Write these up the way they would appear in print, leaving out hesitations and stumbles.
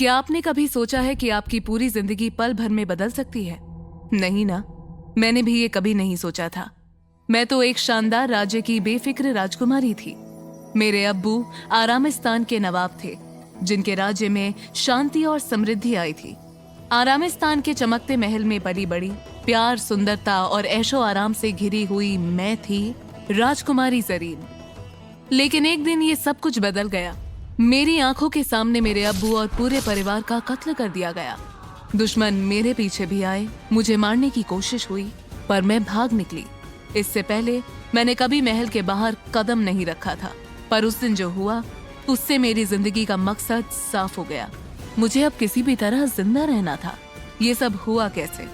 क्या आपने कभी सोचा है कि आपकी पूरी जिंदगी पल भर में बदल सकती है? नहीं ना, मैंने भी ये कभी नहीं सोचा था। मैं तो एक शानदार राज्य की बेफिक्र राजकुमारी थी। मेरे अब्बू आरामिस्तान के नवाब थे, जिनके राज्य में शांति और समृद्धि आई थी। आरामिस्तान के चमकते महल में पली बड़ी, प्यार, सुंदरता और ऐशो आराम से घिरी हुई मैं थी राजकुमारी जरीन। लेकिन एक दिन ये सब कुछ बदल गया। मेरी आंखों के सामने मेरे अब्बू और पूरे परिवार का कत्ल कर दिया गया। दुश्मन मेरे पीछे भी आए, मुझे मारने की कोशिश हुई, पर मैं भाग निकली। इससे पहले मैंने कभी महल के बाहर कदम नहीं रखा था, पर उस दिन जो हुआ उससे मेरी जिंदगी का मकसद साफ हो गया। मुझे अब किसी भी तरह जिंदा रहना था। ये सब हुआ कैसे?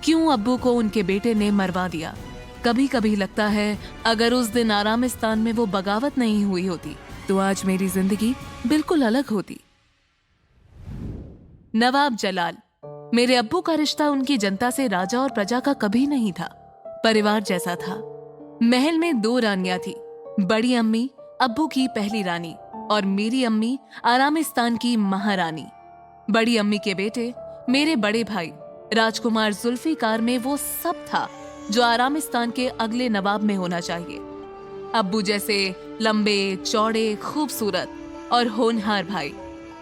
क्यों अब्बू को उनके बेटे ने मरवा दिया? कभी कभी लगता है अगर उस दिन आरामिस्तान में वो बगावत नहीं हुई होती तो आज मेरी जिंदगी बिल्कुल अलग होती। नवाब जलाल। मेरे अब्बू का रिश्ता उनकी जनता से राजा और प्रजा का कभी नहीं था, परिवार जैसा था। महल में 2 रानियां थी, बड़ी अम्मी अब्बू की पहली रानी और मेरी अम्मी आरामिस्तान की महारानी। बड़ी अम्मी के बेटे मेरे बड़े भाई राजकुमार जुल्फिकार में वो सब था जो आरामिस्तान के अगले नवाब में होना चाहिए। अब्बू जैसे लंबे, चौड़े, खूबसूरत और होनहार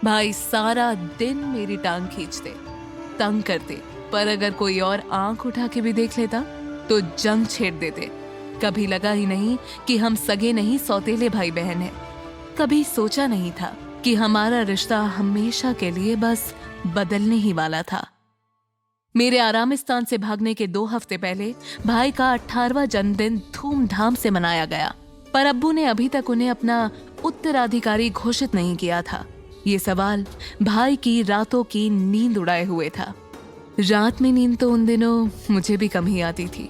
भाई सारा दिन मेरी टांग खींचते, तंग करते, पर अगर कोई और आंख उठा के भी देख लेता तो जंग छेड़ देते। कभी लगा ही नहीं कि हम सगे नहीं, सौतेले भाई बहन हैं। कभी सोचा नहीं था कि हमारा रिश्ता हमेशा के लिए बस बदलने ही वाला था। मेरे आरामिस्तान से भागने के 2 हफ्ते पहले भाई का 18वां जन्मदिन धूमधाम से मनाया गया, पर अब्बू ने अभी तक उन्हें अपना उत्तराधिकारी घोषित नहीं किया था। ये सवाल भाई की रातों की नींद उड़ाए हुए था। रात में नींद तो उन दिनों मुझे भी कम ही आती थी।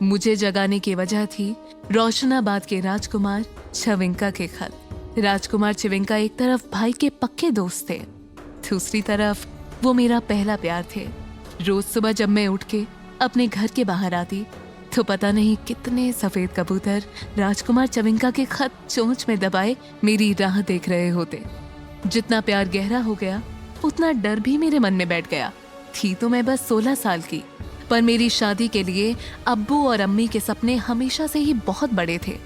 मुझे जगाने की वजह थी रोशनाबाद के राजकुमार चविंका के खत। राजकुमार चविंका एक तरफ भाई के पक्के दोस्त थे, दूसरी तरफ वो मेरा पहला प्यार थे। रोज सुबह जब मैं उठ के अपने घर के बाहर आती तो पता नहीं कितने सफेद कबूतर राजकुमार चविंका के खत चोंच में दबाए मेरी राह देख रहे होते। जितना प्यार गहरा हो गया उतना डर भी मेरे मन में बैठ गया। थी तो मैं बस 16 साल की, पर मेरी शादी के लिए अब्बू और अम्मी के सपने हमेशा से ही बहुत बड़े थे।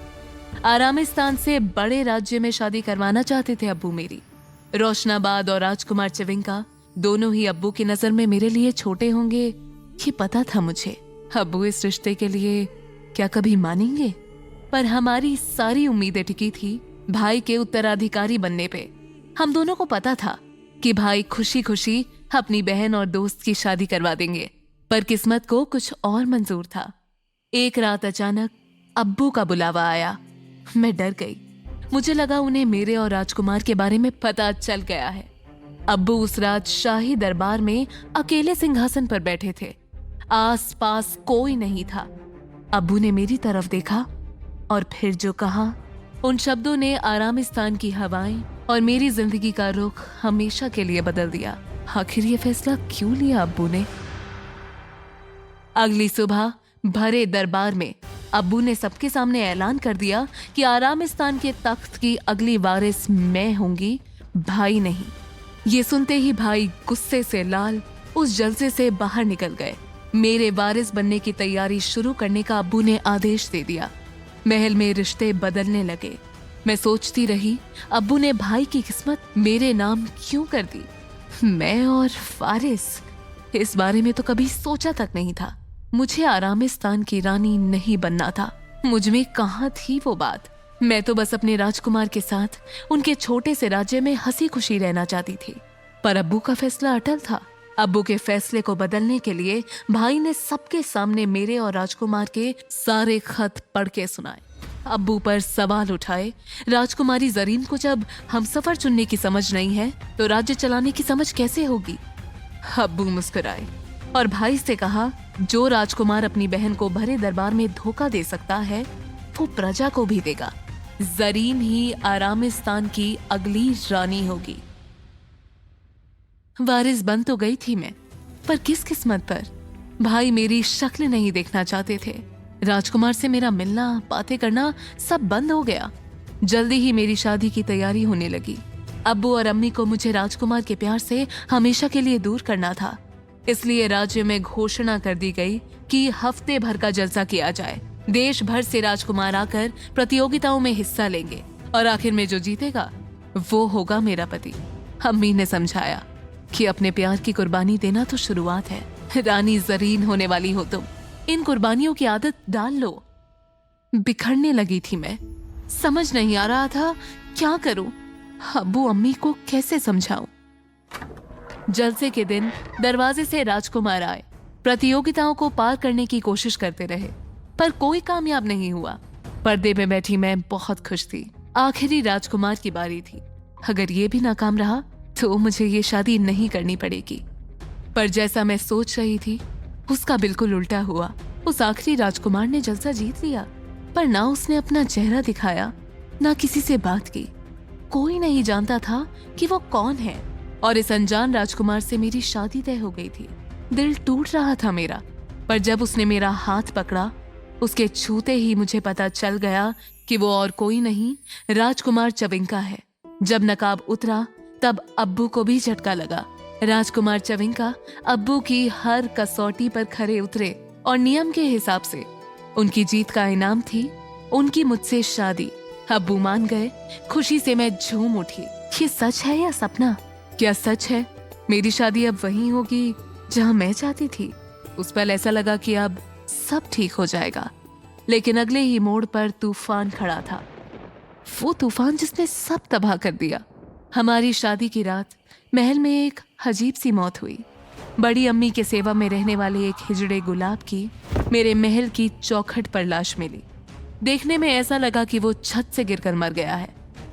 आरामिस्तान से बड़े राज्य में शादी करवाना चाहते थे अब्बू मेरी। रोशनाबाद और राजकुमार चविंका दोनों ही अब्बू की नजर में मेरे लिए छोटे होंगे, ये पता था मुझे। अब्बू इस रिश्ते के लिए क्या कभी मानेंगे? पर हमारी सारी उम्मीदें टिकी थी भाई के उत्तराधिकारी बनने पे। हम दोनों को पता था कि भाई खुशी खुशी अपनी बहन और दोस्त की शादी करवा देंगे, पर किस्मत को कुछ और मंजूर था। एक रात अचानक अब्बू का बुलावा आया। मैं डर गई। मुझे लगा उन्हें मेरे और राजकुमार के बारे में पता चल गया है। अब्बू उस रात शाही दरबार में अकेले सिंहासन पर बैठे थे, आस पास कोई नहीं था। अब्बू ने मेरी तरफ देखा और फिर जो कहा, उन शब्दों ने आरामिस्तान की हवाएं और मेरी जिंदगी का रुख हमेशा के लिए बदल दिया। आखिर ये फैसला क्यों लिया अब्बू ने? अगली सुबह भरे दरबार में अब्बू ने सबके सामने ऐलान कर दिया कि आरामिस्तान के तख्त की अगली वारिस मैं होंगी, भाई नहीं। ये सुनते ही भाई गुस्से से लाल उस जलसे से बाहर निकल गए। मेरे वारिस बनने की तैयारी शुरू करने का अब्बू ने आदेश दे दिया। महल में रिश्ते बदलने लगे। मैं सोचती रही, अब्बू ने भाई की किस्मत मेरे नाम क्यों कर दी? मैं और वारिस, इस बारे में तो कभी सोचा तक नहीं था। मुझे आरामिस्तान की रानी नहीं बनना था। मुझ में कहाँ थी वो बात? मैं तो बस अपने राजकुमार के साथ उनके छोटे से राज्य में हंसी खुशी रहना चाहती थी। पर अब्बू का फैसला अटल था। अब्बू के फैसले को बदलने के लिए भाई ने सबके सामने मेरे और राजकुमार के सारे खत पढ़ के सुनाए। अब्बू पर सवाल उठाए, राजकुमारी जरीन को जब हमसफर चुनने की समझ नहीं है तो राज्य चलाने की समझ कैसे होगी? अब्बू मुस्कुराए और भाई से कहा, जो राजकुमार अपनी बहन को भरे दरबार में धोखा दे सकता है वो प्रजा को भी देगा। जरीन ही आरामिस्तान की अगली रानी होगी। वारिस बन तो गई थी मैं, पर किस किस्मत पर? भाई मेरी शक्ल नहीं देखना चाहते थे। राजकुमार से मेरा मिलना, बातें करना सब बंद हो गया। जल्दी ही मेरी शादी की तैयारी होने लगी। अब्बू और अम्मी को मुझे राजकुमार के प्यार से हमेशा के लिए दूर करना था। इसलिए राज्य में घोषणा कर दी गई कि हफ्ते भर का जलसा किया जाए। देश भर से राजकुमार आकर प्रतियोगिताओं में हिस्सा लेंगे और आखिर में जो जीतेगा वो होगा मेरा पति। अम्मी ने समझाया कि अपने प्यार की कुर्बानी देना तो शुरुआत है। रानी जरीन होने वाली हो तुम, इन कुर्बानियों की आदत डाल लो। बिखरने लगी थी मैं, समझ नहीं आ रहा था क्या करूं। अब्बू अम्मी को कैसे समझाऊं। जलसे के दिन दरवाजे से राजकुमार आए, प्रतियोगिताओं को पार करने की कोशिश करते रहे, पर कोई कामयाब नहीं हुआ। पर्दे में बैठी मैं बहुत खुश थी। आखिरी राजकुमार की बारी थी। अगर ये भी नाकाम रहा तो मुझे ये शादी नहीं करनी पड़ेगी। पर जैसा मैं सोच रही थी उसका बिल्कुल उल्टा हुआ। उस आखिरी राजकुमार ने जलसा जीत लिया, पर ना उसने अपना चेहरा दिखाया, ना किसी से बात की। कोई नहीं जानता था कि वो कौन है, और इस अनजान राजकुमार से मेरी शादी तय हो गई थी। दिल टूट रहा था मेरा, पर जब उसने मेरा हाथ पकड़ा, उसके छूते ही मुझे पता चल गया कि वो और कोई नहीं, राजकुमार चविंका है। जब नकाब उतरा तब अब्बू को भी झटका लगा। राजकुमार चविंका अब्बू की हर कसौटी पर खरे उतरे और नियम के हिसाब से उनकी जीत का इनाम थी उनकी मुझसे शादी। अब्बू मान गए। खुशी से मैं झूम उठी। ये सच है या सपना? क्या सच है मेरी शादी अब वहीं होगी जहां मैं चाहती थी? उस पल ऐसा लगा कि अब सब ठीक हो जाएगा, लेकिन अगले ही मोड़ पर तूफान खड़ा था। वो तूफान जिसने सब तबाह कर दिया। हमारी शादी की रात महल में एक अजीब सी मौत हुई। बड़ी अम्मी के सेवा में रहने वाले एक हिजड़े गुलाब की मेरे महल की चौखट पर लाश मिली। देखने में ऐसा लगा कि वो छत से गिरकर मर गया है,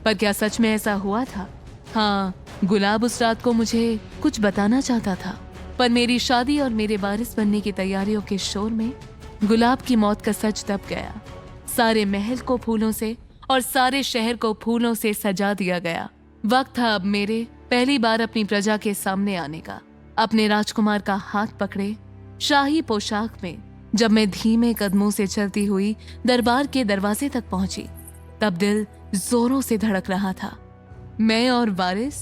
पर क्या सच में ऐसा हुआ था? हाँ, गुलाब उस रात को मुझे कुछ बताना चाहता था, पर मेरी शादी और मेरे वारिस बनने की तैयारियों के शोर में गुलाब की मौत का सच दब गया। सारे महल को फूलों से और सारे शहर को फूलों से सजा दिया गया। वक्त था अब मेरे पहली बार अपनी प्रजा के सामने आने का। अपने राजकुमार का हाथ पकड़े शाही पोशाक में जब मैं धीमे कदमों से चलती हुई दरबार के दरवाजे तक पहुंची, तब दिल जोरों से धड़क रहा था। मैं और वारिस,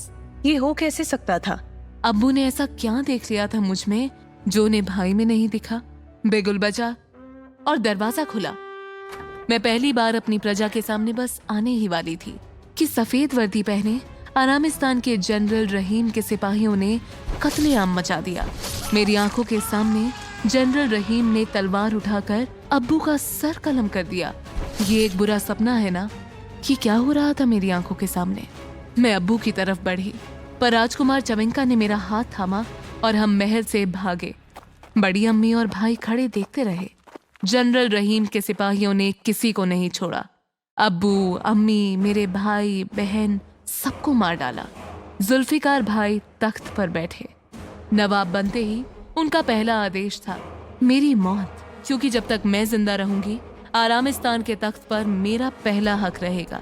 ये हो कैसे सकता था? अब्बू ने ऐसा क्या देख लिया था मुझ में जो उन्हें भाई में नहीं दिखा? बिगुल बजा और दरवाजा खुला। मैं पहली बार अपनी प्रजा के सामने बस आने ही वाली थी कि सफेद वर्दी पहने आरामिस्तान के जनरल रहीम के सिपाहियों ने कत्लेआम मचा दिया। मेरी आंखों के सामने जनरल रहीम ने तलवार उठाकर अब्बू का सर कलम कर दिया। ये एक बुरा सपना है ना कि क्या हो रहा था मेरी आंखों के सामने? मैं अब्बू की तरफ बढ़ी, पर राजकुमार चविंका ने मेरा हाथ थामा और हम महल से भागे। बड़ी अम्मी और भाई खड़े देखते रहे। जनरल रहीम के सिपाहियों ने किसी को नहीं छोड़ा। अब्बू, अम्मी, मेरे भाई बहन सबको मार डाला। जुल्फिकार भाई तख्त पर बैठे। नवाब बनते ही उनका पहला आदेश था मेरी मौत, क्योंकि जब तक मैं जिंदा रहूंगी आरामिस्तान के तख्त पर मेरा पहला हक रहेगा।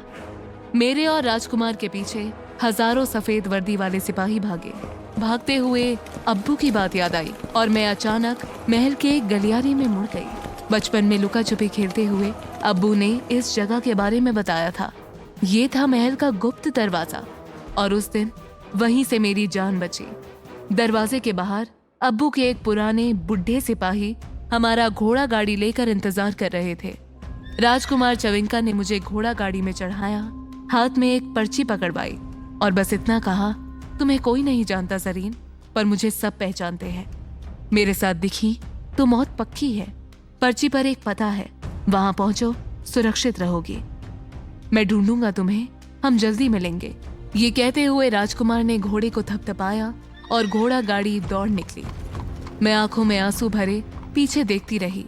मेरे और राजकुमार के पीछे हजारों सफेद वर्दी वाले सिपाही भागे। भागते हुए अब्बू की बात याद आई और मैं अचानक महल के एक गलियारे में मुड़ गई। बचपन में लुका छुपी खेलते हुए अब्बू ने इस जगह के बारे में बताया था। ये था महल का गुप्त दरवाजा, और उस दिन वहीं से मेरी जान बची। दरवाजे के बाहर अब्बू के एक पुराने बुढ़े सिपाही हमारा घोड़ा गाड़ी लेकर इंतजार कर रहे थे। राजकुमार चविंका ने मुझे घोड़ा गाड़ी में चढ़ाया, हाथ में एक पर्ची पकड़वाई और बस इतना कहा, तुम्हें कोई नहीं जानता जरीन, पर मुझे सब पहचानते हैं। मेरे साथ दिखी तो मौत पक्की है। पर्ची पर एक पता है, वहां पहुंचो, सुरक्षित रहोगी। मैं ढूंढूंगा तुम्हें, हम जल्दी मिलेंगे। ये कहते हुए राजकुमार ने घोड़े को थपथपाया और घोड़ा गाड़ी दौड़ निकली। मैं आंखों में आंसू भरे पीछे देखती रही।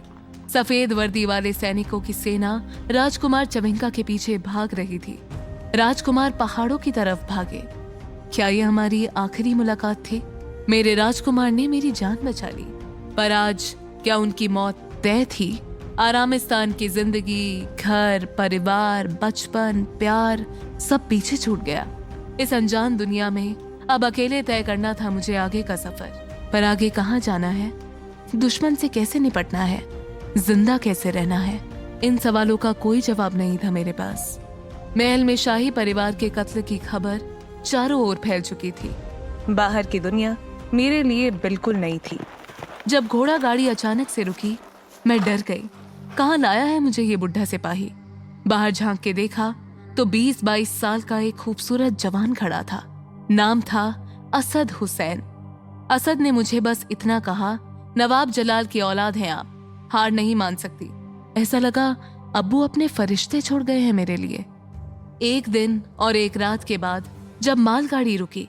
सफेद वर्दी वाले सैनिकों की सेना राजकुमार चविंका के पीछे भाग रही थी। राजकुमार पहाड़ों की तरफ भागे। क्या ये हमारी आखिरी मुलाकात थी? मेरे राजकुमार ने मेरी जान बचा ली, पर आज क्या उनकी मौत तय थी? आरामिस्तान की जिंदगी, घर, परिवार, बचपन, प्यार सब पीछे छूट गया। इस अनजान दुनिया में अब अकेले तय करना था मुझे आगे का सफर। पर आगे कहाँ जाना है? दुश्मन से कैसे निपटना है? जिंदा कैसे रहना है? इन सवालों का कोई जवाब नहीं था मेरे पास। महल में शाही परिवार के कत्ल की खबर चारों ओर फैल चुकी थी। बाहर की दुनिया मेरे लिए बिल्कुल नई थी। जब घोड़ा गाड़ी अचानक से रुकी, मैं डर गई। कहाँ लाया है मुझे ये बुढ़ा सिपाही? बाहर झांक के देखा तो 20-22 साल का एक खूबसूरत जवान खड़ा था। नाम था असद हुसैन। असद ने मुझे बस इतना कहा, नवाब जलाल की औलाद हैं आप, हार नहीं मान सकती। ऐसा लगा अब्बू अपने फरिश्ते छोड़ गए हैं मेरे लिए। एक दिन और एक रात के बाद जब मालगाड़ी रुकी,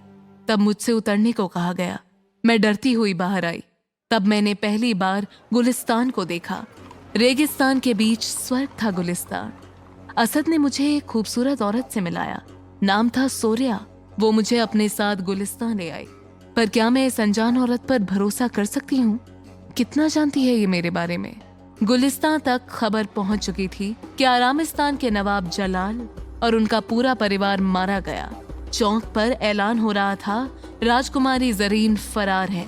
तब मुझसे उतरने को कहा गया। मैं डरती हुई बाहर आई। तब मैंने पहली बार गुलिस्तान को देखा। रेगिस्तान के बीच स्वर्ग था गुलिस्तान। असद ने मुझे एक खूबसूरत औरत से मिलाया। नाम था सोरिया। वो मुझे अपने साथ गुलिस्तान ले आई। पर क्या मैं इस अनजान औरत पर भरोसा कर सकती हूँ? कितना जानती है ये मेरे बारे में? गुलिस्तान तक खबर पहुंच चुकी थी कि आरामिस्तान के नवाब जलाल और उनका पूरा परिवार मारा गया। चौक पर ऐलान हो रहा था, राजकुमारी जरीन फरार है,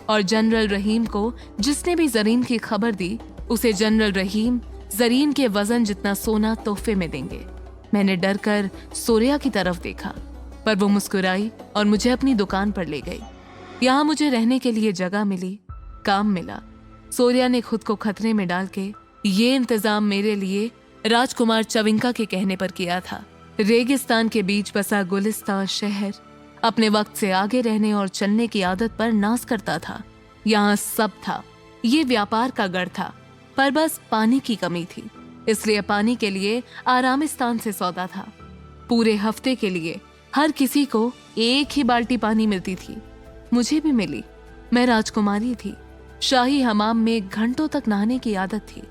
और जनरल रहीम को जिसने भी जरीन की खबर दी, उसे जनरल रहीम जरीन के वजन जितना सोना तोहफे में देंगे। मैंने डर कर सोरिया की तरफ देखा, पर वो मुस्कुराई और मुझे अपनी दुकान पर ले गई। यहाँ मुझे रहने के लिए जगह मिली, काम मिला। सोरिया ने खुद को खतरे में डाल के ये इंतजाम मेरे लिए राजकुमार चविंका के कहने पर किया था। रेगिस्तान के बीच बसा गुलिस्तान शहर अपने वक्त से आगे रहने और चलने की आदत पर नाज करता था। यहाँ सब था। ये व्यापार का गढ़ था, पर बस पानी की कमी थी। इसलिए पानी के लिए आरामिस्तान से सौदा था। पूरे हफ्ते के लिए हर किसी को एक ही बाल्टी पानी मिलती थी। मुझे भी मिली। मैं राजकुमारी थी। शाही हमाम में घंटों तक नहाने की आदत थी।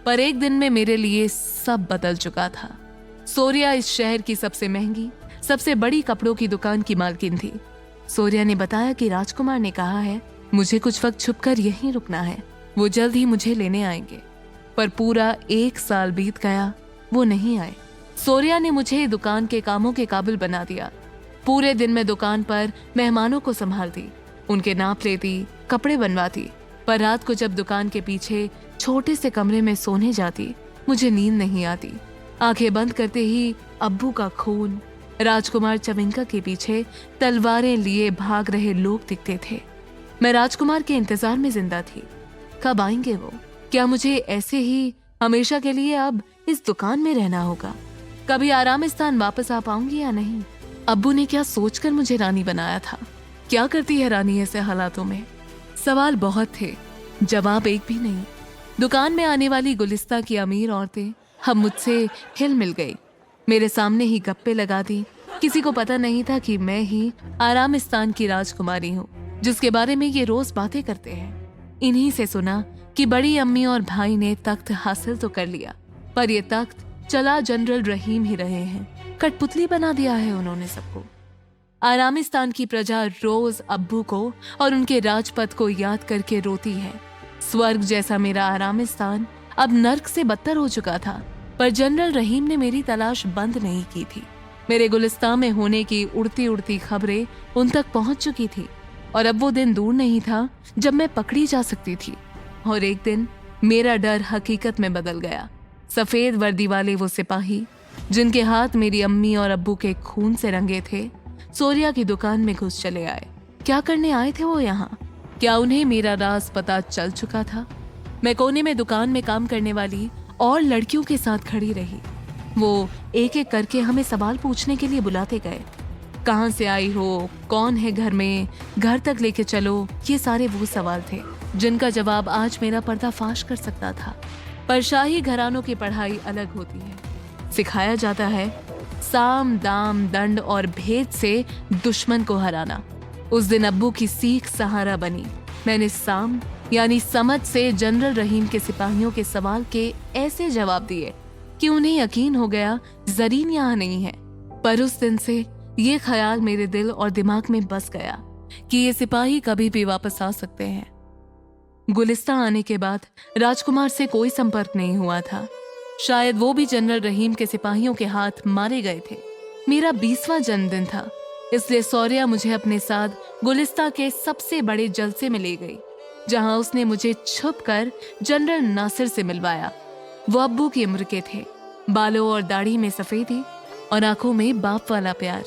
पर एक दिन में मेरे लिए सब बदल चुका था। सोरिया इस शहर की सबसे महंगी, सबसे बड़ी कपड़ों की दुकान की मालकिन थी। सोरिया ने बताया कि राजकुमार ने कहा है मुझे कुछ वक्त छुपकर यहीं रुकना है। वो जल्द ही मुझे लेने आएंगे। पर पूरा 1 साल बीत गया, वो नहीं आए। सोरिया ने मुझे दुकान के कामों के काबिल बना दिया। पूरे दिन मैं दुकान पर मेहमानों को संभालती, उनके नाप लेती, कपड़े बनवाती। पर रात को जब दुकान के पीछे छोटे से कमरे में सोने जाती, मुझे नींद नहीं आती। आंखें बंद करते ही अब्बू का खून, राजकुमार चविंका के पीछे तलवारें लिए भाग रहे लोग दिखते थे। मैं राजकुमार के इंतजार में जिंदा थी। कब आएंगे वो? क्या मुझे ऐसे ही हमेशा के लिए अब इस दुकान में रहना होगा? कभी आरामिस्तान वापस आ पाऊंगी या नहीं? अब्बू ने क्या सोचकर मुझे रानी बनाया था? क्या करती है रानी ऐसे हालातों में? सवाल बहुत थे, जवाब एक भी नहीं। दुकान में आने वाली गुलिस्ता की अमीर औरतें हम मुझसे हिल मिल गई। मेरे सामने ही गप्पे लगा दी। किसी को पता नहीं था कि मैं ही आरामिस्तान की राजकुमारी हूँ, जिसके बारे में ये रोज बातें करते हैं। इन्हीं से सुना कि बड़ी अम्मी और भाई ने तख्त हासिल तो कर लिया, पर ये तख्त चला जनरल रहीम ही रहे हैं। कठपुतली बना दिया है उन्होंने सबको। आरामिस्तान की प्रजा रोज अब्बू को और उनके राजपद को याद करके रोती है। स्वर्ग जैसा मेरा आरामिस्तान अब नर्क से बदतर हो चुका था, पर जनरल रहीम ने मेरी तलाश बंद नहीं की थी। मेरे गुलिस्तान में होने की उड़ती उड़ती खबरें उन तक पहुंच चुकी थी, और अब वो दिन दूर नहीं था जब मैं पकड़ी जा सकती थी। और एक दिन मेरा डर हकीकत में बदल गया। सफेद वर्दी वाले वो सिपाही, जिनके हाथ मेरी अम्मी और अब्बू के खून से रंगे थे, सोरिया की दुकान में घुस चले आए। क्या करने आए थे वो यहाँ? क्या उन्हें मेरा राज पता चल चुका था? मैं कोने में दुकान में काम करने वाली और लड़कियों के साथ खड़ी रही। वो एक एक करके हमें सवाल पूछने के लिए बुलाते गए। कहाँ से आई हो, कौन है घर में, घर तक लेके चलो। ये सारे वो सवाल थे जिनका जवाब आज मेरा पर्दाफाश कर सकता था। पर शाही घरानों की पढ़ाई अलग होती है। सिखाया जाता है साम दाम दंड और भेद से दुश्मन को हराना। उस दिन अब्बू की सीख सहारा बनी। मैंने साम यानी समझ से जनरल रहीम के सिपाहियों के सवाल के ऐसे जवाब दिए कि उन्हें यकीन हो गया जरीन यहाँ नहीं है। पर उस दिन से ये ख्याल मेरे दिल और दिमाग में बस गया कि ये सिपाही कभी भी वापस आ सकते हैं। गुलिस्तान आने के बाद राजकुमार से कोई संपर्क नहीं हुआ था। शायद वो भी जनरल रहीम के सिपाहियों के हाथ मारे गए थे। मेरा 20वां जन्मदिन था, इसलिए सौर्या मुझे अपने साथ गुलिस्तान के सबसे बड़े जलसे में ले गई, जहां उसने मुझे छुपकर जनरल नासिर से मिलवाया। वो अब्बू की उम्र के थे, बालों और दाढ़ी में सफेदी और आंखों में बाप वाला प्यार।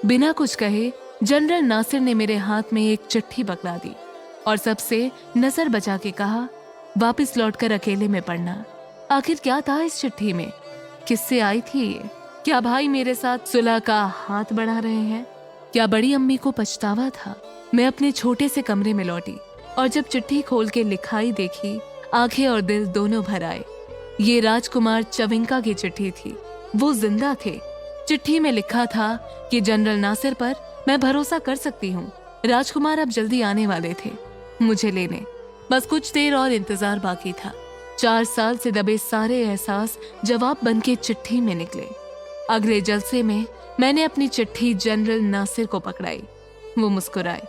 बिना कुछ कहे जनरल नासिर ने मेरे हाथ में एक चिट्ठी पकड़ा दी और सबसे नजर बचा के कहा, वापस लौटकर अकेले में पढ़ना। आखिर क्या था इस चिट्ठी में? किससे आई थी ये? क्या भाई मेरे साथ सुलह का हाथ बढ़ा रहे हैं? क्या बड़ी अम्मी को पछतावा था? मैं अपने छोटे से कमरे में लौटी और जब चिट्ठी खोल के लिखाई देखी, आंखें और दिल दोनों भर आए। ये राजकुमार चविंका की चिट्ठी थी। वो जिंदा थे। चिट्ठी में लिखा था कि जनरल नासिर पर मैं भरोसा कर सकती हूँ। राजकुमार अब जल्दी आने वाले थे मुझे लेने। बस कुछ देर और इंतजार बाकी था। 4 साल से दबे सारे एहसास जवाब बनके चिट्ठी में निकले। अगले जलसे में मैंने अपनी चिट्ठी जनरल नासिर को पकड़ाई। वो मुस्कुराए।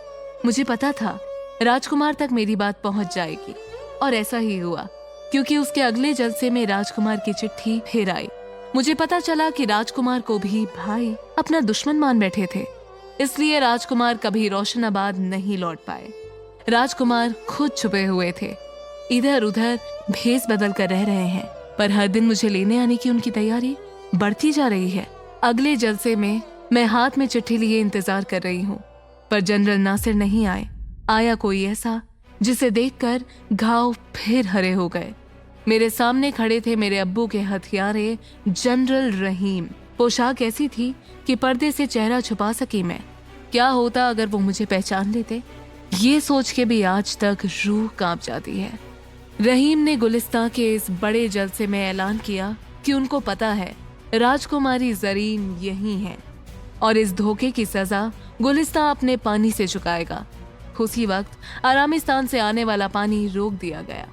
मुझे पता था राजकुमार तक मेरी बात पहुंच जाएगी और ऐसा ही हुआ, क्योंकि उसके अगले जलसे में राजकुमार की चिट्ठी फिर आई। मुझे पता चला कि राजकुमार को भी भाई अपना दुश्मन मान बैठे थे, इसलिए राजकुमार कभी रोशनाबाद नहीं लौट पाए। राजकुमार खुद छुपे हुए थे, इधर उधर भेस बदल कर रह रहे हैं, पर हर दिन मुझे लेने आने की उनकी तैयारी बढ़ती जा रही है। अगले जलसे में मैं हाथ में चिट्ठी लिए इंतजार कर रही हूँ, पर जनरल नासिर नहीं आए। आया कोई ऐसा जिसे देखकर घाव फिर हरे हो गए। मेरे सामने खड़े थे मेरे अब्बू के हथियारे जनरल रहीम। पोशाक ऐसी थी कि पर्दे से चेहरा छुपा सकी मैं। क्या होता अगर वो मुझे पहचान लेते? ये सोच के भी आज तक रूह कांप जाती है। रहीम ने गुलिस्तां के इस बड़े जलसे में ऐलान किया कि उनको पता है राजकुमारी जरीन यही है और इस धोखे की सजा गुलिस्तां अपने पानी से चुकाएगा। उसी वक्त आरामिस्तान से आने वाला पानी रोक दिया गया।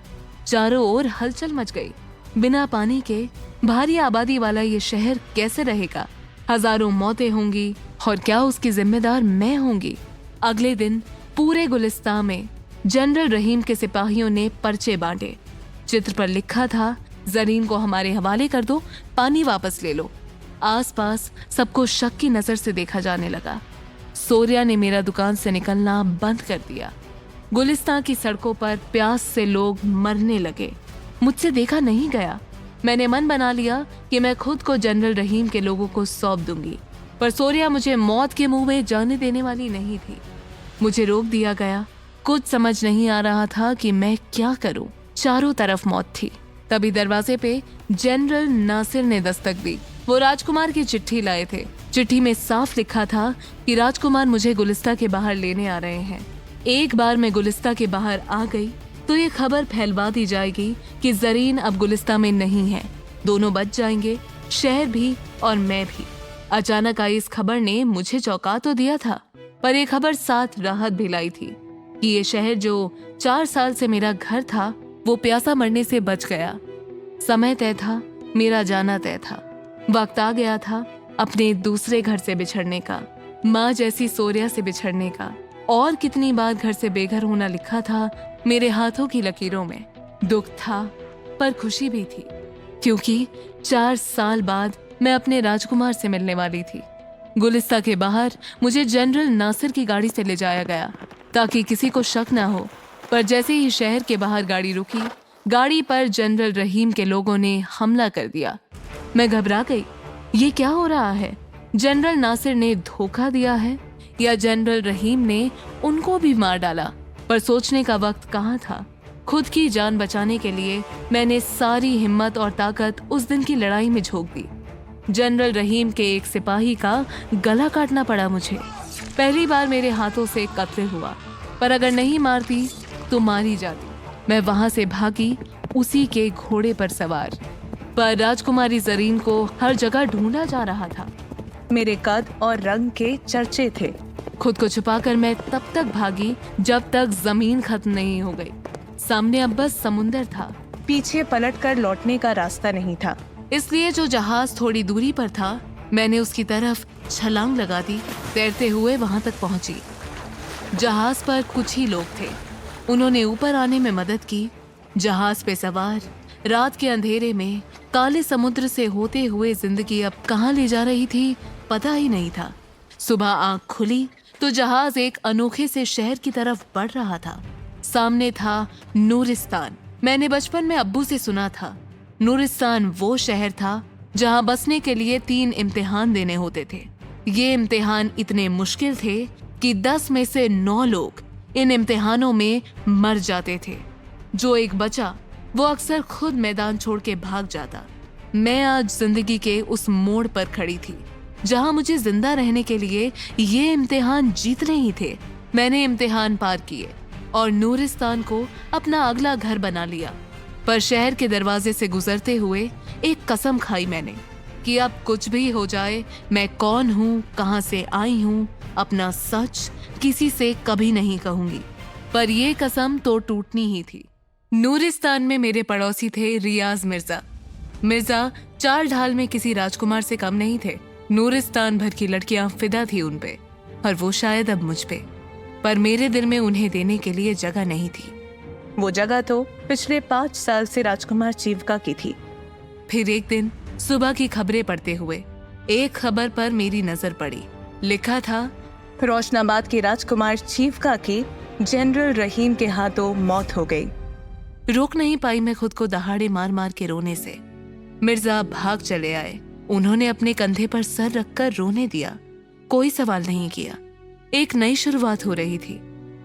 चारों ओर हलचल मच गई। बिना पानी के भारी आबादी वाला ये शहर कैसे रहेगा? हजारों मौतें होंगी और क्या उसकी जिम्मेदार मैं होंगी? अगले दिन पूरे गुलिस्तां में जनरल रहीम के सिपाहियों ने पर्चे बांटे। चित्र पर लिखा था, जरीन को हमारे हवाले कर दो, पानी वापस ले लो। आसपास सबको शक की नजर से देखा जाने लगा। सोरिया ने मेरा दुकान से निकलना बंद कर दिया। गुलिस्तां की सड़कों पर प्यास से लोग मरने लगे। मुझसे देखा नहीं गया। मैंने मन बना लिया कि मैं खुद को जनरल रहीम के लोगों को सौंप दूंगी, पर सोरिया मुझे मौत के मुंह में जाने देने वाली नहीं थी। मुझे रोक दिया गया। कुछ समझ नहीं आ रहा था कि मैं क्या करूं। चारों तरफ मौत थी। तभी दरवाजे पे जनरल नासिर ने दस्तक दी। वो राजकुमार की चिट्ठी लाए थे। चिट्ठी में साफ लिखा था कि राजकुमार मुझे गुलिस्तां के बाहर लेने आ रहे हैं। एक बार मैं गुलिस्तां के बाहर आ गई तो ये खबर फैलवा दी जाएगी कि जरीन अब गुलिस्तां में नहीं है। दोनों बच जाएंगे, शहर भी और मैं भी। अचानक आई इस खबर ने मुझे चौंका तो दिया था, पर यह खबर साथ राहत भी लाई थी कि ये शहर जो 4 साल से मेरा घर था, वो प्यासा मरने से बच गया। समय तय था, मेरा जाना तय था। वक्त आ गया था अपने दूसरे घर से बिछड़ने का, माँ जैसी सोरिया से बिछड़ने का। और कितनी बार घर से बेघर होना लिखा था मेरे हाथों की लकीरों में। दुख था पर खुशी भी थी, क्योंकि 4 साल बाद मैं अपने राजकुमार से मिलने वाली थी। गुलिस्तां के बाहर मुझे जनरल नासिर की गाड़ी से ले जाया गया ताकि किसी को शक ना हो, पर जैसे ही शहर के बाहर गाड़ी रुकी, गाड़ी पर जनरल रहीम के लोगों ने हमला कर दिया। मैं घबरा गई। ये क्या हो रहा है? जनरल नासिर ने धोखा दिया है या जनरल रहीम ने उनको भी मार डाला? पर सोचने का वक्त कहाँ था। खुद की जान बचाने के लिए मैंने सारी हिम्मत और ताकत उस दिन की लड़ाई में झोंक दी। जनरल रहीम के एक सिपाही का गला काटना पड़ा मुझे। पहली बार मेरे हाथों से कत्ल हुआ, पर अगर नहीं मारती तो मारी जाती। मैं वहां से भागी, उसी के घोड़े पर सवार। पर राजकुमारी जरीन को हर जगह ढूंढा जा रहा था। मेरे कद और रंग के चर्चे थे। खुद को छुपाकर मैं तब तक भागी जब तक जमीन खत्म नहीं हो गई। सामने अब बस समुंदर था। पीछे पलटकर लौटने का रास्ता नहीं था, इसलिए जो जहाज थोड़ी दूरी पर था, मैंने उसकी तरफ छलांग लगा दी। तैरते हुए वहां तक पहुंची। जहाज पर कुछ ही लोग थे। उन्होंने ऊपर आने में मदद की। जहाज पे सवार रात के अंधेरे में काले समुद्र से होते हुए जिंदगी अब कहाँ ले जा रही थी पता ही नहीं था। सुबह आंख खुली तो जहाज एक अनोखे से शहर की तरफ बढ़ रहा था। सामने था नूरिस्तान। मैंने बचपन में अब्बू से सुना था, नूरिस्तान वो शहर था जहां बसने के लिए 3 इम्तिहान देने होते थे। ये इम्तिहान इतने मुश्किल थे कि 10 में से 9 लोग इन इम्तिहानों में मर जाते थे। जो एक बचा वो अक्सर खुद मैदान छोड़ के भाग जाता। मैं आज जिंदगी के उस मोड़ पर खड़ी थी जहां मुझे जिंदा रहने के लिए ये इम्तिहान जीतने ही थे। मैंने इम्तिहान पार किए और नूरिस्तान को अपना अगला घर बना लिया। पर शहर के दरवाजे से गुजरते हुए एक कसम खाई मैंने कि अब कुछ भी हो जाए, मैं कौन हूँ, कहाँ से आई हूँ, अपना सच किसी से कभी नहीं कहूंगी। पर ये कसम तो टूटनी ही थी। नूरिस्तान में मेरे पड़ोसी थे रियाज मिर्जा। मिर्जा चाल ढाल में किसी राजकुमार से कम नहीं थे। नूरिस्तान भर की लड़कियां फिदा थी उन पे, और वो शायद अब मुझ पे। पर मेरे दिल में उन्हें देने के लिए जगह नहीं थी। वो जगह तो पिछले 5 साल से राजकुमार चीवका की थी। फिर एक दिन सुबह की खबरें पढ़ते हुए एक खबर पर मेरी नजर पड़ी। लिखा था, रोशनाबाद के राजकुमार चीवका की जनरल रहीम के हाथों मौत हो गई। रोक नहीं पाई मैं खुद को दहाड़े मार मार के रोने से। मिर्जा भाग चले आए। उन्होंने अपने कंधे पर सर रखकर रोने दिया। कोई सवाल नहीं किया। एक नई शुरुआत हो रही थी।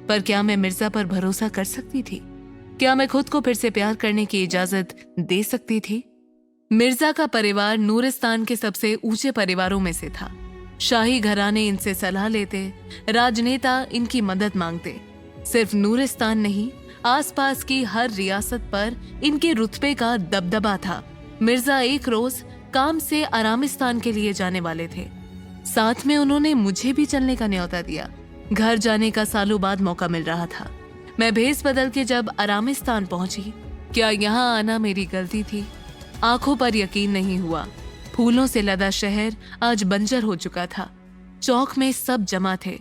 पर क्या मैं मिर्जा पर भरोसा कर सकती थी? क्या मैं खुद को फिर से प्यार करने की इजाजत दे सकती थी? मिर्जा का परिवार नूरिस्तान के सबसे ऊंचे परिवारों में से था। शाही घराने इनसे सलाह लेते, राजनेता इनकी मदद मांगते। सिर्फ नूरिस्तान नहीं, आसपास की हर रियासत पर इनके रुतबे का दबदबा था। मिर्जा एक रोज काम से आरामिस्तान के लिए जाने वाले थे। साथ में उन्होंने मुझे भी चलने का न्योता दिया। घर जाने का सालों बाद मौका मिल रहा था। मैं भेस बदल के जब आरामिस्तान पहुंची, क्या यहाँ आना मेरी गलती थी? आंखों पर यकीन नहीं हुआ। फूलों से लदा शहर आज बंजर हो चुका था। चौक में सब जमा थे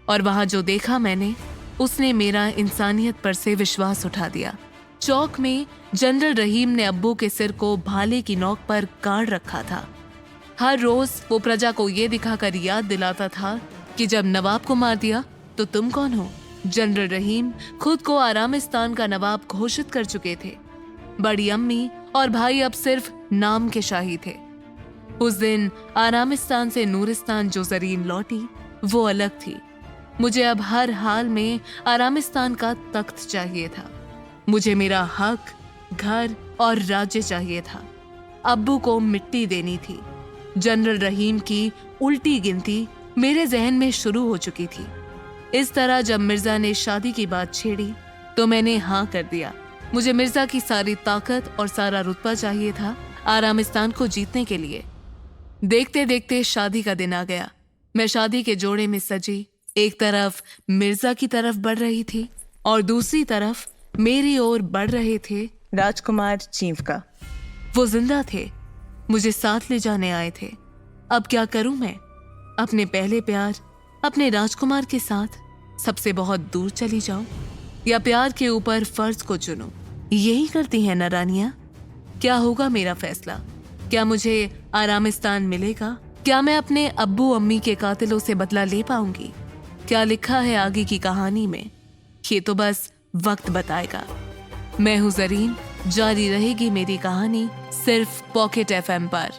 और वहां जो देखा मैंने, उसने मेरा इंसानियत पर से विश्वास उठा दिया। चौक में जनरल रहीम ने अब्बू के सिर को भाले की नोक पर गाड़ रखा था। हर रोज वो प्रजा को ये दिखाकर याद दिलाता था कि जब नवाब को मार दिया तो तुम कौन हो। जनरल रहीम खुद को आरामिस्तान का नवाब घोषित कर चुके थे। बड़ी अम्मी और भाई अब सिर्फ नाम के शाही थे। उस दिन आरामिस्तान से नूरिस्तान जो जरीन लौटी, वो अलग थी। मुझे अब हर हाल में आरामिस्तान का तख्त चाहिए था। मुझे मेरा हक, घर और राज्य चाहिए था। अब्बू को मिट्टी देनी थी। जनरल रहीम की उल्टी गिनती मेरे जहन में शुरू हो चुकी थी। इस तरह जब मिर्जा ने शादी की बात छेड़ी तो मैंने हाँ कर दिया। मुझे मिर्जा की सारी ताकत और सारा रुतबा चाहिए था आरामिस्तान को जीतने के लिए। देखते देखते शादी का दिन आ गया। मैं शादी के जोड़े में सजी एक तरफ मिर्जा की तरफ बढ़ रही थी और दूसरी तरफ मेरी ओर बढ़ रहे थे राजकुमार चीवका। वो जिंदा थे, मुझे साथ ले जाने आए थे। अब क्या करूं मैं? अपने पहले प्यार, अपने राजकुमार के साथ सबसे बहुत दूर चली जाऊं, या प्यार के ऊपर फर्ज को चुनूं? यही करती हैं ना रानियां। क्या होगा मेरा फैसला? क्या मुझे आरामिस्तान मिलेगा? क्या मैं अपने अब्बू अम्मी के कातिलों से बदला ले पाऊंगी? क्या लिखा है आगे की कहानी में, ये तो बस वक्त बताएगा। मैं हूं जरीन, जारी रहेगी मेरी कहानी सिर्फ पॉकेट FM पर।